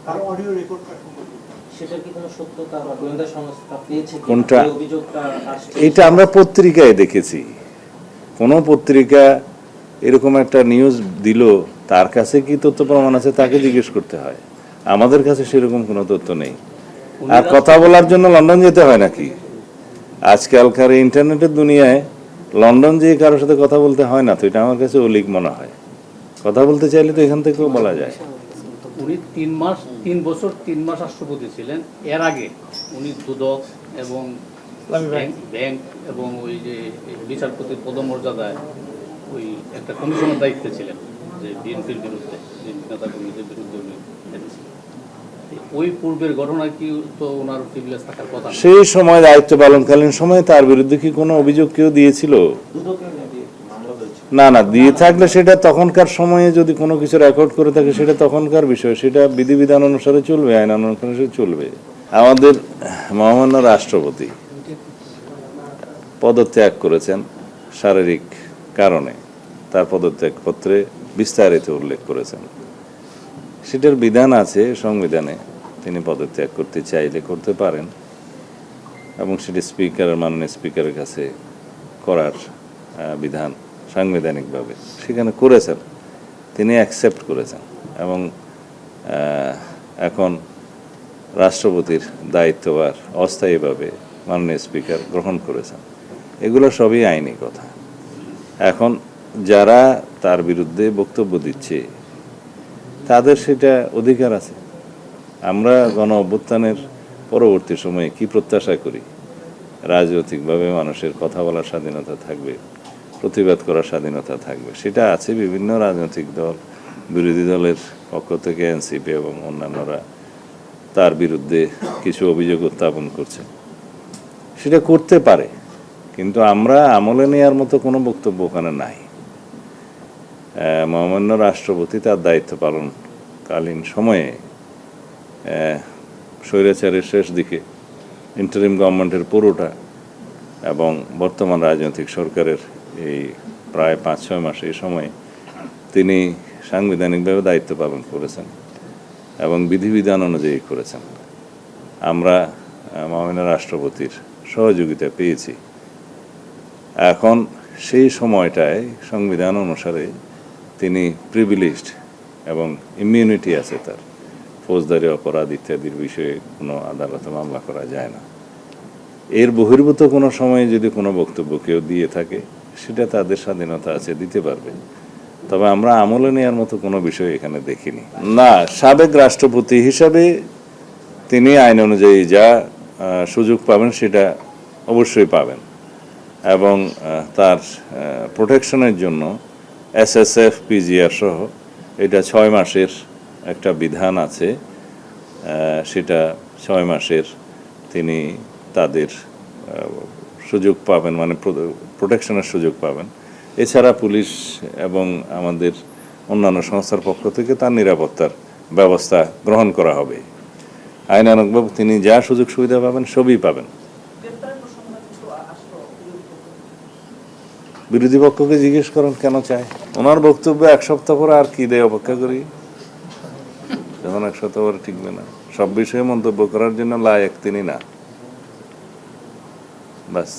তার audio record সেটা কি কোনো সত্যতা বা গোয়েন্দা সংস্থা পেয়েছে কি? কোনটা? এই অভিযোগটা আসছে এটা আমরা পত্রিকায় দেখেছি। কোনো পত্রিকা এরকম একটা নিউজ দিল, তার কাছে কি তথ্য প্রমাণ আছে তাকে জিজ্ঞেস করতে হয়। আমাদের কাছে সেরকম কোনো তথ্য নেই। আর কথা বলার জন্য লন্ডন যেতে হয় নাকি? আজকালকার ইন্টারনেটের দুনিয়ায় লন্ডন যেয়ে কারোর সাথে কথা বলতে হয় না, তো এটা আমার কাছে অলিক মনে হয়। কথা বলতে চাইলে তো এখান থেকেও বলা যায়। উনি 3 বছর 3 মাস রাষ্ট্রপতি ছিলেন। এর আগে উনি দুদক এবং ব্যাংক এবং ওই যে বিচারপতির পদমর্যাদায় ওই একটা কমিশনের দায়িত্বে ছিলেন, যে বিএনপির বিরুদ্ধে, বিএনপি নেতা কর্মীদের বিরুদ্ধে উনি এনেছিলেন। ওই পূর্বের ঘটনা কি তো ওনার প্রিভিলেজ থাকার কথা না? সেই সময় দায়িত্ব পালনকালীন সময়ে তার বিরুদ্ধে কি কোনো অভিযোগ কেউ দিয়েছিল? না না, দিয়ে থাকলে সেটা তখনকার সময়ে যদি কোনো কিছু রেকর্ড করে থাকে সেটা তখনকার বিষয়, সেটা বিধিবিধান অনুসারে চলবে, আইন অনুসারে চলবে। আমাদের মহামান্য রাষ্ট্রপতি পদত্যাগ করেছেন শারীরিক কারণে, তার পদত্যাগপত্রে বিস্তারিত উল্লেখ করেছেন। সেটার বিধান আছে সংবিধানে, তিনি পদত্যাগ করতে চাইলে করতে পারেন এবং সেটি স্পিকারের, মাননীয় স্পিকারের কাছে করার বিধান সাংবিধানিকভাবে সেখানে করেছেন, তিনি অ্যাকসেপ্ট করেছেন এবং এখন রাষ্ট্রপতির দায়িত্বভার অস্থায়ীভাবে মাননীয় স্পিকার গ্রহণ করেছেন। এগুলো সবই আইনি কথা। এখন যারা তার বিরুদ্ধে বক্তব্য দিচ্ছে তাদের সেটা অধিকার আছে। আমরা গণ অভ্যুত্থানের পরবর্তী সময়ে কি প্রত্যাশা করি? রাজনৈতিকভাবে মানুষের কথা বলার স্বাধীনতা থাকবে, প্রতিবাদ করার স্বাধীনতা থাকবে, সেটা আছে। বিভিন্ন রাজনৈতিক দল, বিরোধী দলের পক্ষ থেকে এনসিপি এবং অন্যান্যরা তার বিরুদ্ধে কিছু অভিযোগ উত্থাপন করছে, সেটা করতে পারে, কিন্তু আমরা আমলে নেওয়ার মতো কোনো বক্তব্য ওখানে নাই। মহামান্য রাষ্ট্রপতি তার দায়িত্ব পালনকালীন সময়ে স্বৈরাচারের শেষ দিকে ইন্টারিম গভর্নমেন্টের পুরোটা এবং বর্তমান রাজনৈতিক সরকারের এই প্রায় 5-6 মাস এই সময়ে তিনি সাংবিধানিকভাবে দায়িত্ব পালন করেছেন এবং বিধিবিধান অনুযায়ী করেছেন। আমরা মহামান্য রাষ্ট্রপতির সহযোগিতা পেয়েছি। এখন সেই সময়টায় সংবিধান অনুসারে তিনি প্রিভিলেজড এবং ইমিউনিটি আছে তার, ফৌজদারি অপরাধ ইত্যাদির বিষয়ে কোনো আদালতে মামলা করা যায় না। এর বহির্ভূত কোনো সময়ে যদি কোনো বক্তব্য কেউ দিয়ে থাকে সেটা তাদের স্বাধীনতা আছে, দিতে পারবে। তবে আমরা আমলে নেওয়ার মতো কোনো বিষয় এখানে দেখিনি। না, সাবেক রাষ্ট্রপতি হিসাবে তিনি আইন অনুযায়ী যা সুযোগ পাবেন সেটা অবশ্যই পাবেন এবং তার প্রোটেকশনের জন্য SSF PGR সহ এটা 6 মাসের একটা বিধান আছে, সেটা 6 মাসের তিনি তাদের সুযোগ পাবেন, মানে প্রোটেকশনের সুযোগ পাবেন। এছাড়া পুলিশ এবং আমাদের অন্যান্য সংস্থার পক্ষ থেকে তার নিরাপত্তার ব্যবস্থা গ্রহণ করা হবে। আইনানুগভাবে তিনি যা সুযোগ সুবিধা পাবেন সবই পাবেন। বিরোধী পক্ষকে জিজ্ঞেস করেন কেন চায়। ওনার বক্তব্য 1 সপ্তাহ পরে আর কি দেয় অপেক্ষা করি, যখন 1 সপ্তাহ পরে ঠিকবে না। সব বিষয়ে মন্তব্য করার জন্য লায়ক তিনি না, বাস।